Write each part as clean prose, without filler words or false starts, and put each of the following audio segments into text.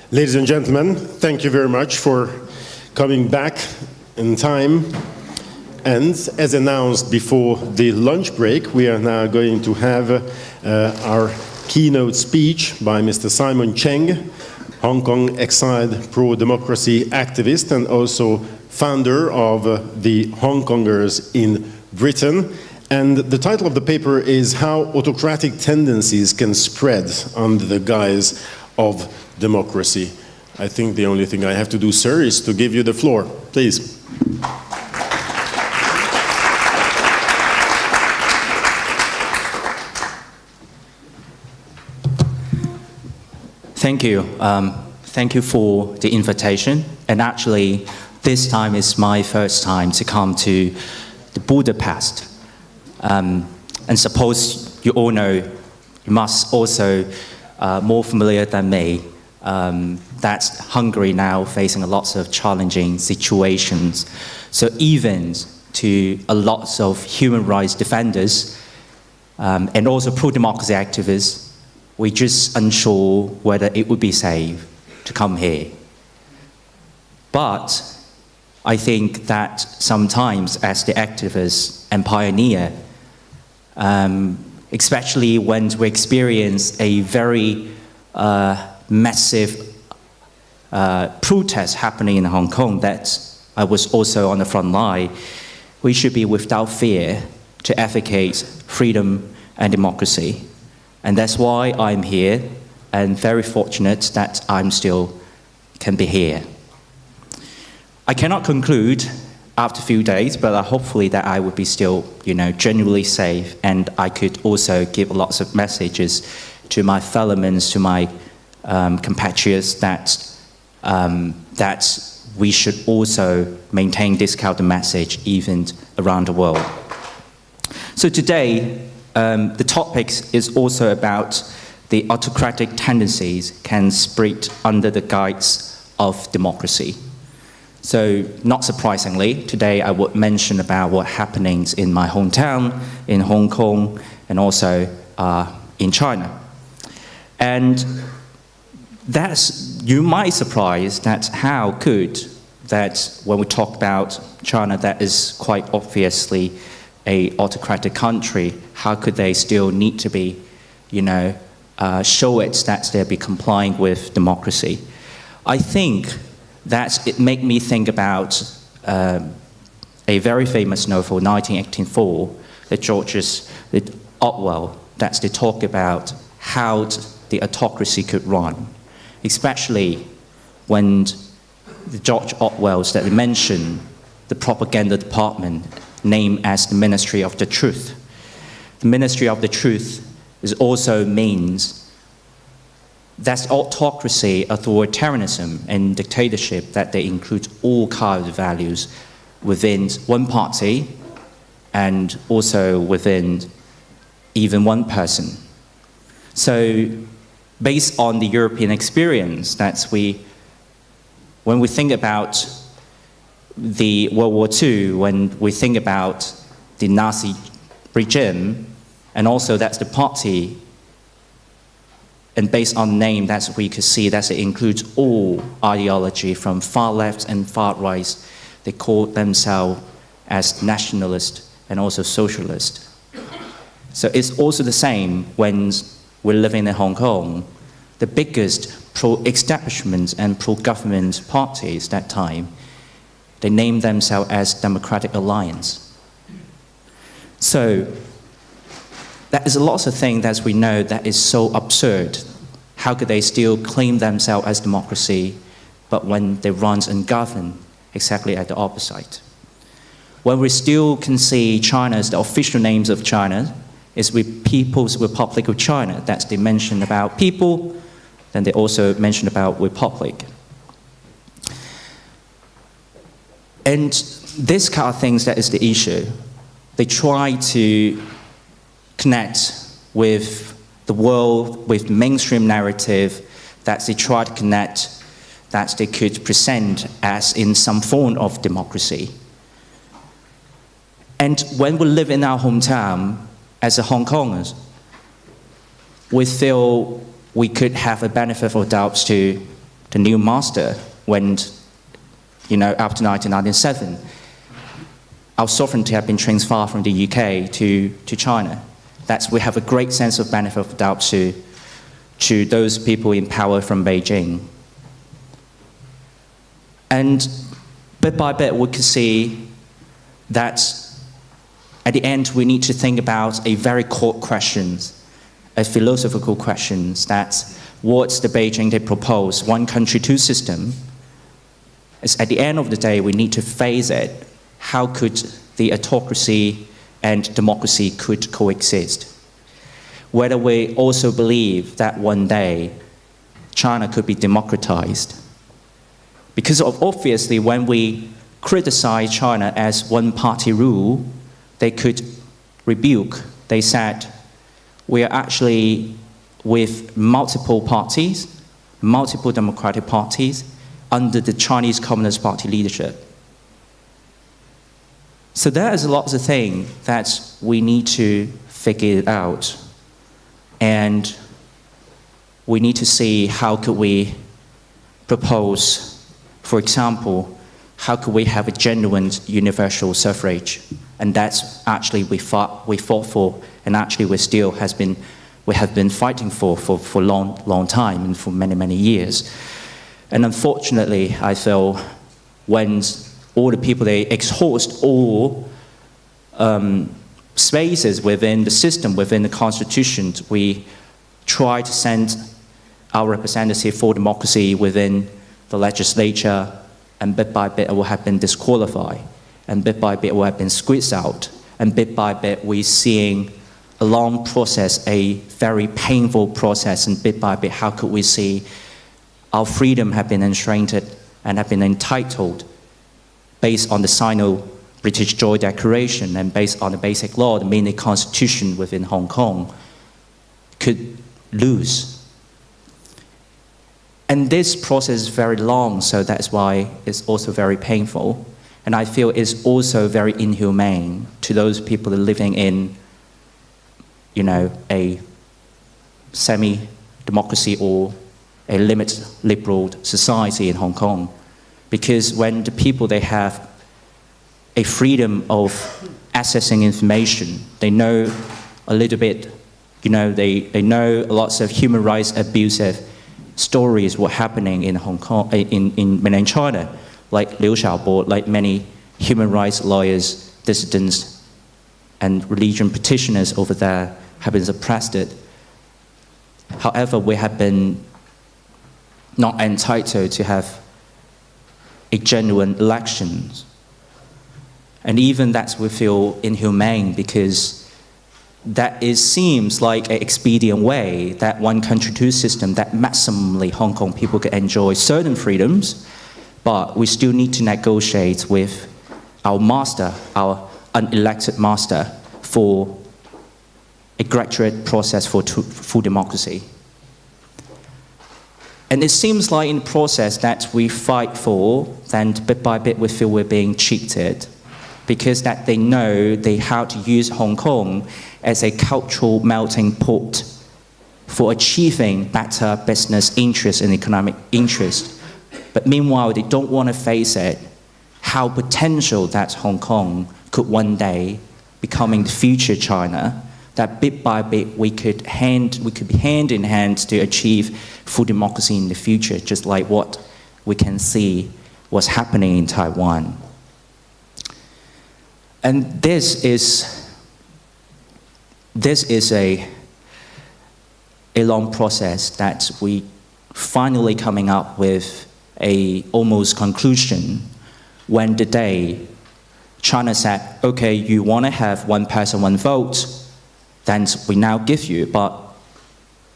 Ladies and gentlemen, thank you very much for coming back in time. And as announced before the lunch break, we are now going to have our keynote speech by Mr. Simon Cheng, Hong Kong exiled pro-democracy activist and also founder of the Hongkongers in Britain. And the title of the paper is How Autocratic Tendencies Can Spread Under the Guise of Democracy. I think the only thing I have to do, sir, is to give you the floor. Please. Thank you. Thank you for the invitation. And actually, this time is my first time to come to the Budapest. And suppose you all know, you must also more familiar than me, that Hungary now facing a lot of challenging situations. So even to a lot of human rights defenders and also pro-democracy activists, we're just unsure whether it would be safe to come here. But I think that sometimes as the activist and pioneer, especially when we experience a very massive protest happening in Hong Kong that I was also on the front line, we should be without fear to advocate freedom and democracy. And that's why I'm here and very fortunate that I'm still can be here. I cannot conclude after a few days, but hopefully that I would be still, genuinely safe, and I could also give lots of messages to my fellow men, to my compatriots that we should also maintain this kind of message even around the world. So today, the topic is also about the autocratic tendencies can spread under the guise of democracy. So not surprisingly, today I would mention about what happenings in my hometown, in Hong Kong, and also in China. And you might surprise that how could that when we talk about China, that is quite obviously an autocratic country, how could they still need to be, show it that they'll be complying with democracy? I think that it made me think about a very famous novel, 1984, that George Orwell, that they talk about how the autocracy could run, especially when the George Orwell's that they mentioned the propaganda department named as the Ministry of the Truth. The Ministry of the Truth is also means that's autocracy, authoritarianism, and dictatorship, that they include all kinds of values within one party and also within even one person. So based on the European experience, when we think about the World War II, when we think about the Nazi regime, and also that's the party, and based on name, that we could see that it includes all ideology from far left and far right. They call themselves as nationalist and also socialist. So it's also the same when we're living in Hong Kong. The biggest pro-establishment and pro-government parties that time, they named themselves as Democratic Alliance. So that is a lot of things that we know that is so absurd. How could they still claim themselves as democracy, but when they run and govern, exactly at the opposite? When we still can see China as the official names of China is with People's Republic of China. That's they mention about people, then they also mention about republic. And this kind of things that is the issue. They try to connect with the world, with mainstream narrative, that they try to connect, that they could present as in some form of democracy. And when we live in our hometown, as a Hong Kongers, we feel we could have a benefit of doubts to the new master when, after 1997, our sovereignty had been transferred from the UK to China. We have a great sense of benefit of doubt to those people in power from Beijing. And bit by bit, we could see that at the end, we need to think about a very core question, a philosophical question, that what's the Beijing they propose, one country, two system, is at the end of the day, we need to face it. How could the autocracy and democracy could coexist? Whether we also believe that one day China could be democratized. Because obviously when we criticize China as one-party rule, they could rebuke. They said, we are actually with multiple parties, multiple democratic parties, under the Chinese Communist Party leadership. So there is lots of things that we need to figure it out. And we need to see how could we propose, for example, how could we have a genuine universal suffrage? And that's actually we fought for, and actually we have been fighting for a long time and for many years. And unfortunately, I feel when all the people, they exhaust all spaces within the system, within the constitution, we try to send our representative for democracy within the legislature, and bit by bit it will have been disqualified, and bit by bit it will have been squeezed out, and bit by bit we're seeing a long process, a very painful process, and bit by bit how could we see our freedom have been enshrined and have been entitled based on the Sino-British Joint Declaration and based on the basic law, the main constitution within Hong Kong, could lose. And this process is very long, so that's why it's also very painful. And I feel it's also very inhumane to those people living in, a semi-democracy or a limited liberal society in Hong Kong. Because when the people, they have a freedom of accessing information, they know a little bit, they know lots of human rights abusive stories were happening in Hong Kong, in mainland China, like Liu Xiaobo, like many human rights lawyers, dissidents, and religion petitioners over there have been suppressed. However, we have been not entitled to have a genuine elections. And even that we feel inhumane because that seems like an expedient way that one country, two system, that maximally Hong Kong people can enjoy certain freedoms, but we still need to negotiate with our master, our unelected master, for a graduate process for full democracy. And it seems like in the process that we fight for, then bit by bit we feel we're being cheated, because that they know they have to use Hong Kong as a cultural melting pot for achieving better business interests and economic interests. But meanwhile, they don't want to face it, how potential that Hong Kong could one day becoming the future China, that bit by bit we could be hand in hand to achieve full democracy in the future, just like what we can see was happening in Taiwan. And this is a long process that we finally coming up with a almost conclusion when the day China said, okay, you want to have one person, one vote, then we now give you, but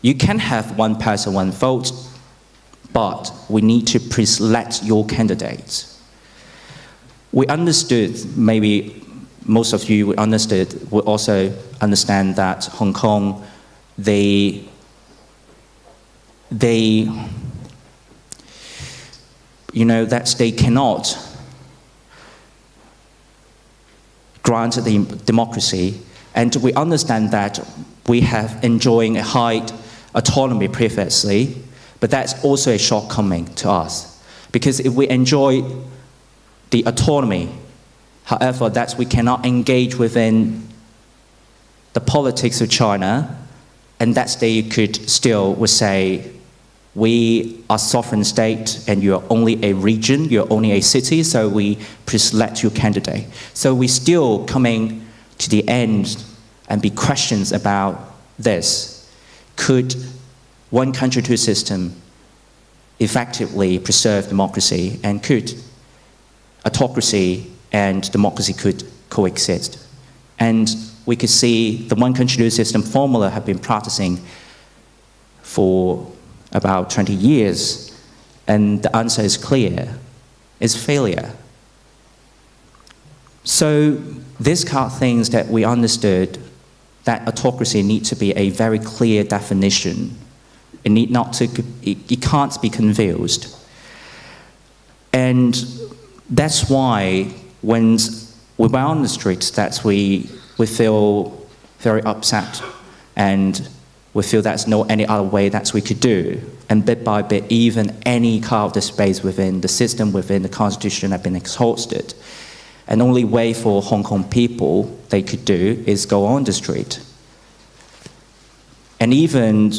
you can have one person, one vote, but we need to pre-select your candidates. We understood, maybe most of you would also understand that Hong Kong, that they cannot grant the democracy, and we understand that we have enjoying a high autonomy previously, But that's also a shortcoming to us. Because if we enjoy the autonomy, however, that we cannot engage within the politics of China, and that's they could still would say, we are sovereign state and you're only a region, you're only a city, so we pre-select your candidate. So we're still coming to the end and be questions about this. Could one country, two system effectively preserve democracy, and could autocracy and democracy could coexist? And we could see the one country, two system formula have been practicing for about 20 years, and the answer is clear, it's failure. So these kind of things that we understood, that autocracy needs to be a very clear definition. It can't be confused. And that's why when we were on the streets, that we feel very upset, and we feel there's no any other way that we could do. And bit by bit, even any kind of the space within the system, within the constitution have been exhausted. And only way for Hong Kong people they could do is go on the street. And even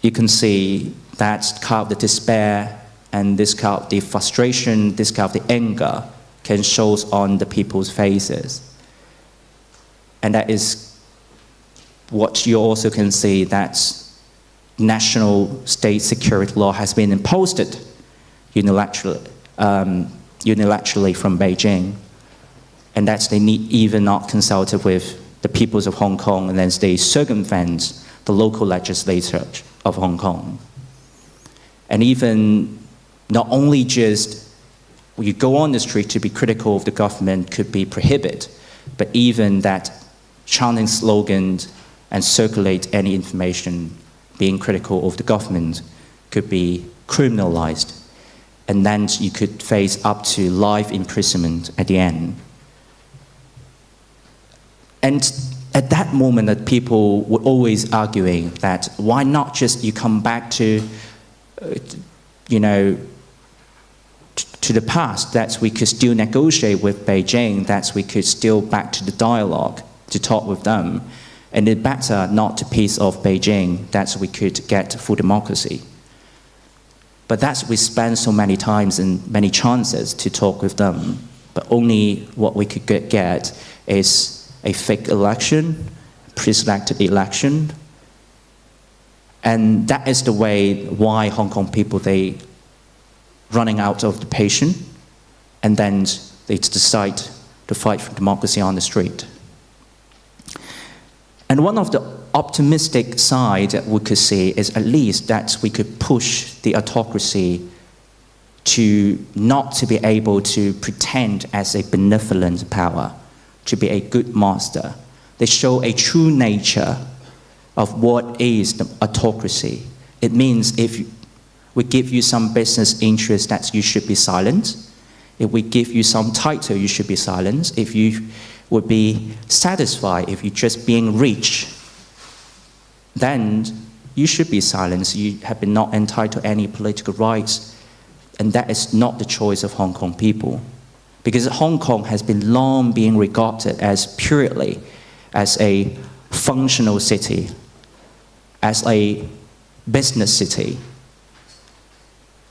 you can see that kind of the despair and this kind of the frustration, this kind of the anger can show on the people's faces. And that is what you also can see, that national state security law has been imposed unilaterally from Beijing, and that they need even not consulted with the peoples of Hong Kong, and then they circumvent the local legislature of Hong Kong. And even not only just you go on the street to be critical of the government could be prohibited, but even that chanting slogans and circulate any information being critical of the government could be criminalized. And then you could face up to life imprisonment at the end. And at that moment, that people were always arguing that why not just you come back to, to the past, that we could still negotiate with Beijing, that we could still back to the dialogue to talk with them. And it's better not to piece off Beijing, that we could get full democracy. But that's we spend so many times and many chances to talk with them, but only what we could get is a fake election, pre-selected election. And that is the way why Hong Kong people, they running out of the patience, and then they decide to fight for democracy on the street. And one of the optimistic side that we could see is at least that we could push the autocracy to not to be able to pretend as a benevolent power, to be a good master. They show a true nature of what is the autocracy. It means if we give you some business interest, that you should be silent. If we give you some title, you should be silent. If you would be satisfied if you're just being rich, then you should be silenced. You have been not entitled to any political rights. And that is not the choice of Hong Kong people. Because Hong Kong has been long being regarded as purely as a functional city, as a business city.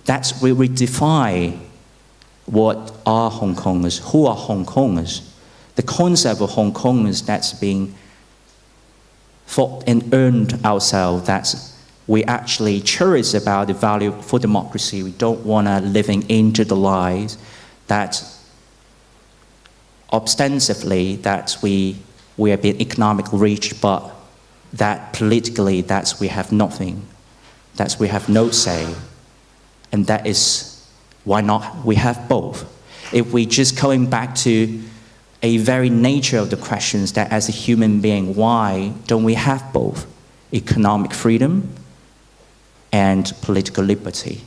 That's where we define what are Hong Kongers, who are Hong Kongers. The concept of Hong Kongers that's being fought and earned ourselves, that we actually cherish about the value for democracy. We don't want to living into the lies that ostensibly that we have been economically rich, but that politically that we have nothing, that we have no say. And that is why not we have both. If we just going back to a very nature of the questions that as a human being, why don't we have both economic freedom and political liberty?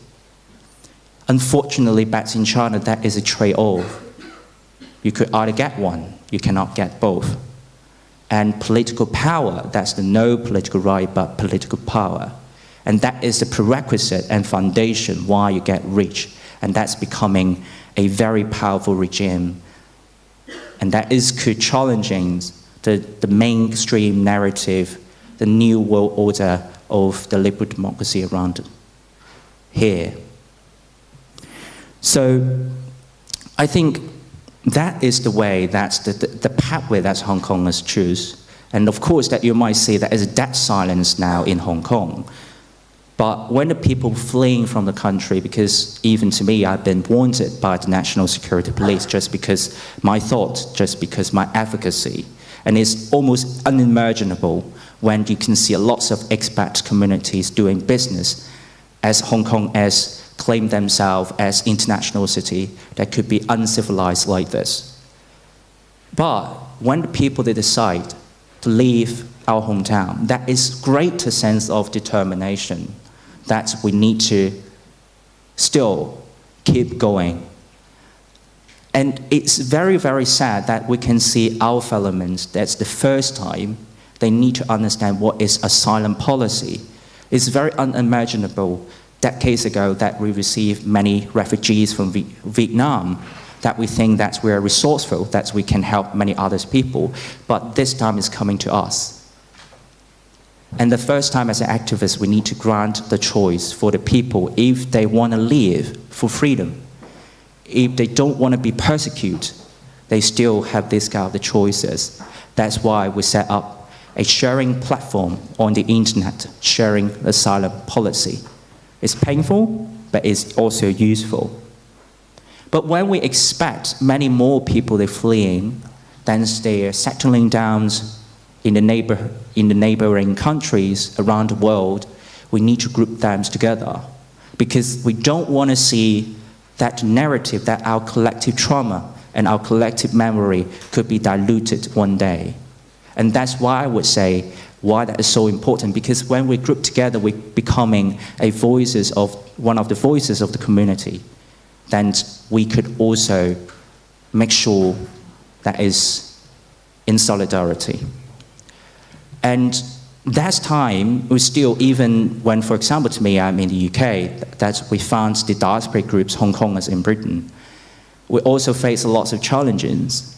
Unfortunately, back in China, that is a trade-off. You could either get one, you cannot get both. And political power, that's the no political right, but political power. And that is the prerequisite and foundation why you get rich. And that's becoming a very powerful regime. And that is challenging the mainstream narrative, the new world order of the liberal democracy around here. So I think that is the way, that's the pathway that Hong Kongers choose. And of course that you might say that is a dead silence now in Hong Kong. But when the people fleeing from the country, because even to me, I've been wanted by the National Security Police just because my thought, just because my advocacy. And it's almost unimaginable when you can see lots of expat communities doing business as Hong Kong as claim themselves as international city that could be uncivilized like this. But when the people they decide to leave our hometown, that is greater sense of determination that we need to still keep going. And it's very, very sad that we can see our fellow men, that's the first time they need to understand what is asylum policy. It's very unimaginable decades ago that we received many refugees from Vietnam, that we think that we're resourceful, that we can help many other people, but this time it's coming to us. And the first time as an activist, we need to grant the choice for the people if they want to live for freedom. If they don't want to be persecuted, they still have this kind of the choices. That's why we set up a sharing platform on the internet, sharing asylum policy. It's painful, but it's also useful. But when we expect many more people they're fleeing, then they're settling down in the neighboring countries around the world, we need to group them together because we don't want to see that narrative that our collective trauma and our collective memory could be diluted one day. And that's why I would say why that is so important, because when we group together, we're becoming one of the voices of the community. Then we could also make sure that is in solidarity. And that time, we still, even when, for example, to me, I'm in the UK, that we found the diaspora groups, Hongkongers in Britain, we also face lots of challenges.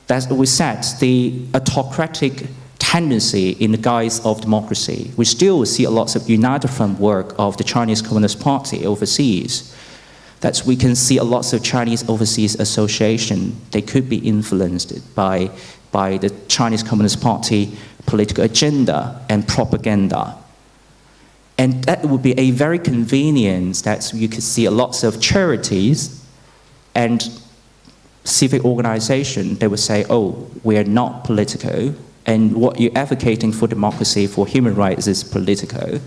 That we said, the autocratic tendency in the guise of democracy. We still see lots of United Front work of the Chinese Communist Party overseas. That we can see lots of Chinese Overseas Association, they could be influenced by the Chinese Communist Party political agenda and propaganda. And that would be a very convenient that you could see lots of charities and civic organizations, they would say, oh, we are not political, and what you're advocating for democracy, for human rights is political.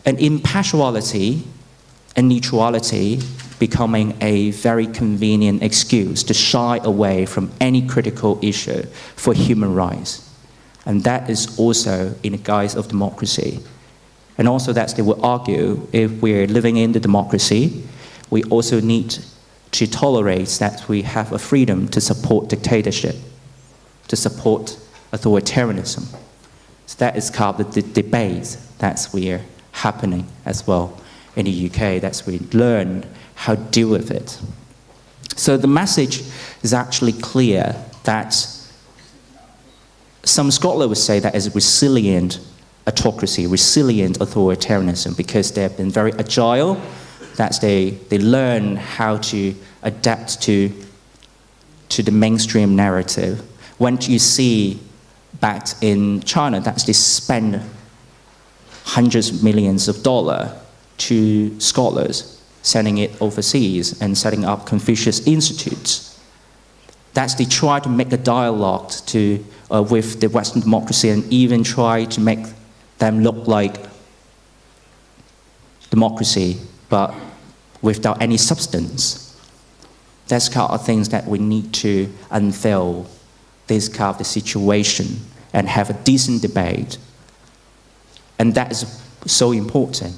And impartiality and neutrality becoming a very convenient excuse to shy away from any critical issue for human rights. And that is also in the guise of democracy. And also that they will argue if we're living in the democracy, we also need to tolerate that we have a freedom to support dictatorship, to support authoritarianism. So that is called the debate that's we're happening as well in the UK, that's we learn how to deal with it. So the message is actually clear that some scholars would say that is resilient autocracy, resilient authoritarianism, because they have been very agile, that they learn how to adapt to the mainstream narrative. When you see back in China, that they spend hundreds of millions of dollars to scholars, sending it overseas and setting up Confucius Institutes. That's they try to make a dialogue with the Western democracy and even try to make them look like democracy, but without any substance. That's kind of things that we need to unveil this kind of the situation and have a decent debate. And that is so important.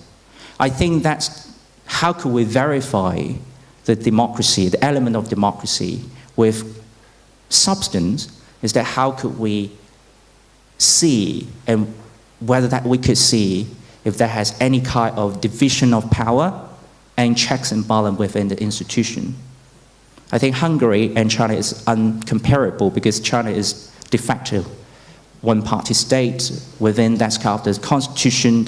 I think that's how could we verify the democracy, the element of democracy with substance, is that how could we see, and whether that we could see if there has any kind of division of power and checks and balance within the institution. I think Hungary and China is uncomparable because China is de facto one-party state within that kind of the constitution,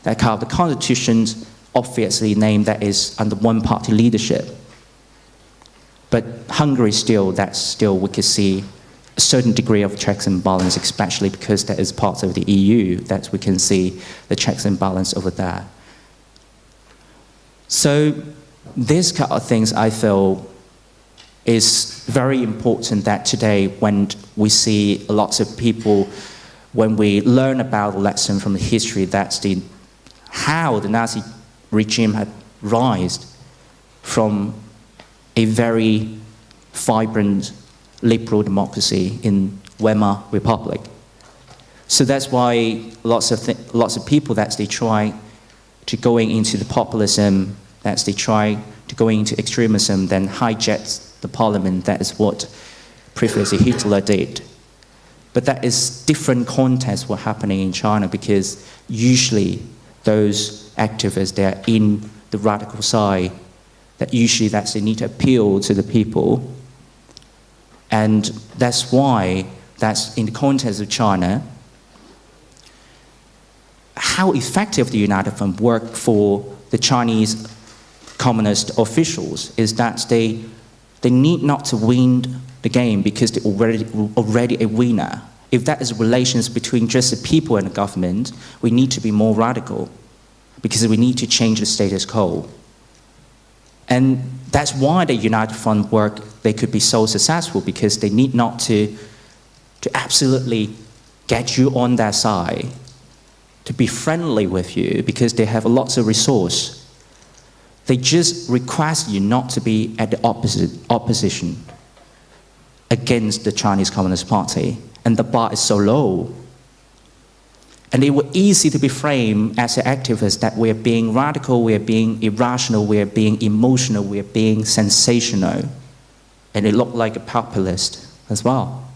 that kind of the constitution obviously named that is under one-party leadership. But Hungary still, we can see a certain degree of checks and balance, especially because that is part of the EU, that we can see the checks and balance over there. So these kind of things I feel is very important that today when we see lots of people, when we learn about the lesson from the history, that's how the Nazi regime had risen from a very vibrant liberal democracy in Weimar Republic. So that's why lots of people that they try to going into the populism, that they try to go into extremism, then hijack the parliament. That is what previously Hitler did. But that is different context what's happening in China, because usually those activists, they are in the radical side, that usually they need to appeal to the people. And that's why, that's in the context of China, how effective the United Front worked for the Chinese communist officials is that they need not to win the game because they're already a winner. If that is relations between just the people and the government, we need to be more radical because we need to change the status quo. And that's why the United Front work, they could be so successful, because they need not to absolutely get you on their side, to be friendly with you, because they have lots of resource. They just request you not to be at the opposition against the Chinese Communist Party. And the bar is so low. And it was easy to be framed as an activist that we are being radical, we are being irrational, we are being emotional, we are being sensational. And it looked like a populist as well.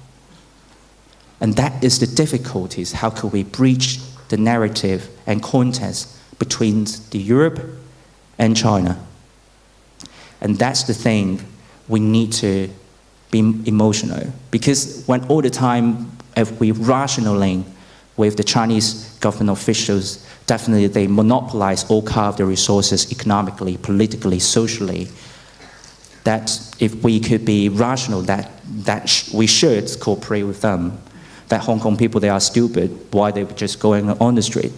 And that is the difficulties. How could we breach the narrative and context between the Europe and China? And that's the thing, we need to be emotional. Because when all the time, if we rationally with the Chinese government officials, definitely they monopolize all kind of the resources economically, politically, socially. That if we could be rational, that we should cooperate with them. That Hong Kong people, they are stupid. Why they just going on the street?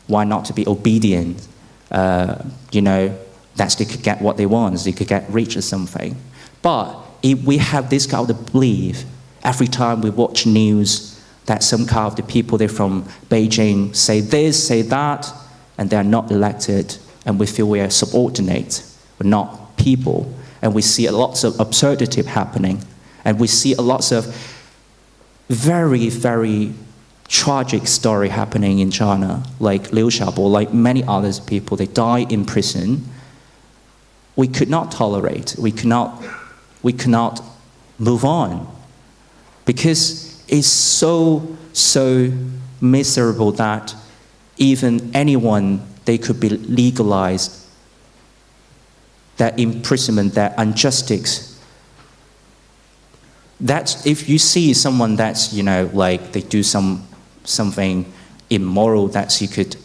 Why not to be obedient? That they could get what they want, they could get rich or something. But if we have this kind of belief, every time we watch news, that some kind of the people, they're from Beijing, say this, say that, and they're not elected, and we feel we are subordinate, we're not people. And we see lots of absurdity happening, and we see lots of very, very tragic story happening in China, like Liu Xiaobo, like many other people, they die in prison. We could not tolerate, we cannot move on, because it's so miserable that even anyone, they could be legalized, that imprisonment, that injustice. That's, if you see someone that's, like they do something immoral, that you could,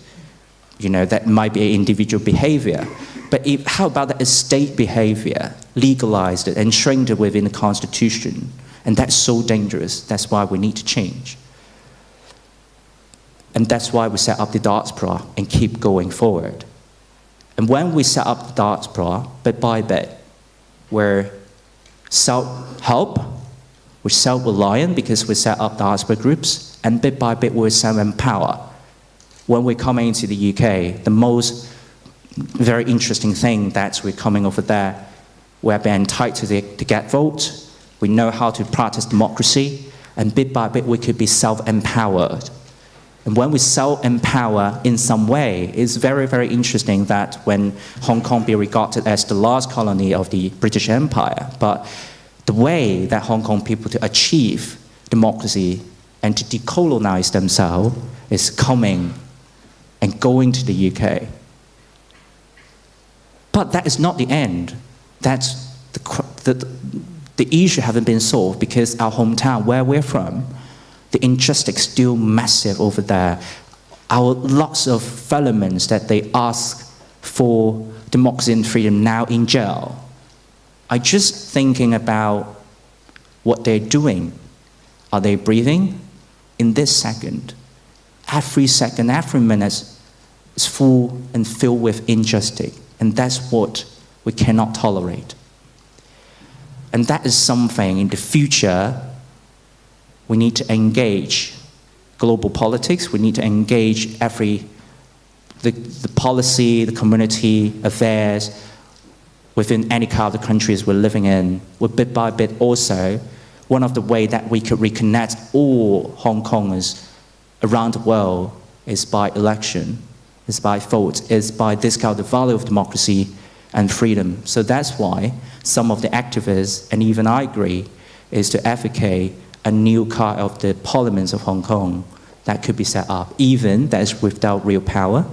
that might be an individual behavior. But how about that state behavior, legalized it and shrinked it within the constitution? And that's so dangerous. That's why we need to change. And that's why we set up the diaspora and keep going forward. And when we set up the diaspora, bit by bit, we're self-help, we're self-reliant because we set up diaspora groups, and bit by bit we're self-empower. When we're coming into the UK, the most very interesting thing that we're coming over there, we're being entitled to get votes. We know how to practice democracy, and bit by bit we could be self-empowered. And when we self-empower in some way, it's very, very interesting that when Hong Kong be regarded as the last colony of the British Empire, but the way that Hong Kong people to achieve democracy and to decolonize themselves is coming and going to the UK. But that is not the end. That's the issue haven't been solved because our hometown, where we're from, the injustice is still massive over there. Our lots of fellows that they ask for democracy and freedom now in jail. I just thinking about what they're doing. Are they breathing? In this second, every minute is full and filled with injustice. And that's what we cannot tolerate. And that is something in the future we need to engage global politics. We need to engage the policy, the community affairs within any kind of the countries we're living in. Well, bit by bit also, one of the ways that we could reconnect all Hong Kongers around the world is by election, is by vote, is by this kind of value of democracy and freedom. So that's why some of the activists, and even I agree, is to advocate a new kind of the parliaments of Hong Kong that could be set up, even that is without real power,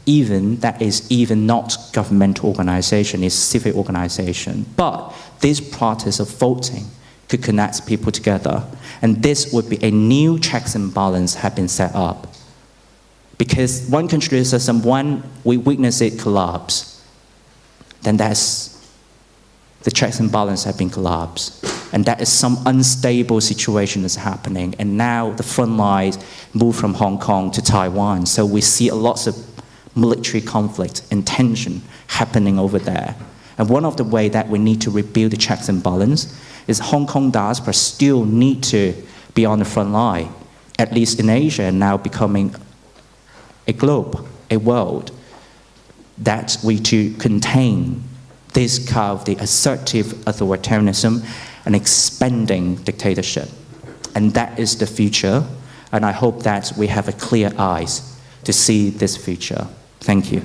even that is even not governmental organization, it's civic organization. But this process of voting could connect people together. And this would be a new checks and balance have been set up. Because one country system, when we witness it collapse, then that's the checks and balance have been collapsed. And that is some unstable situation that's happening. And now the front lines move from Hong Kong to Taiwan. So we see lots of military conflict and tension happening over there. And one of the ways that we need to rebuild the checks and balance is Hong Kong diaspora still need to be on the front line, at least in Asia, and now becoming a globe, a world, that we to contain this kind of the assertive authoritarianism and expanding dictatorship. And that is the future, and I hope that we have a clear eyes to see this future. Thank you.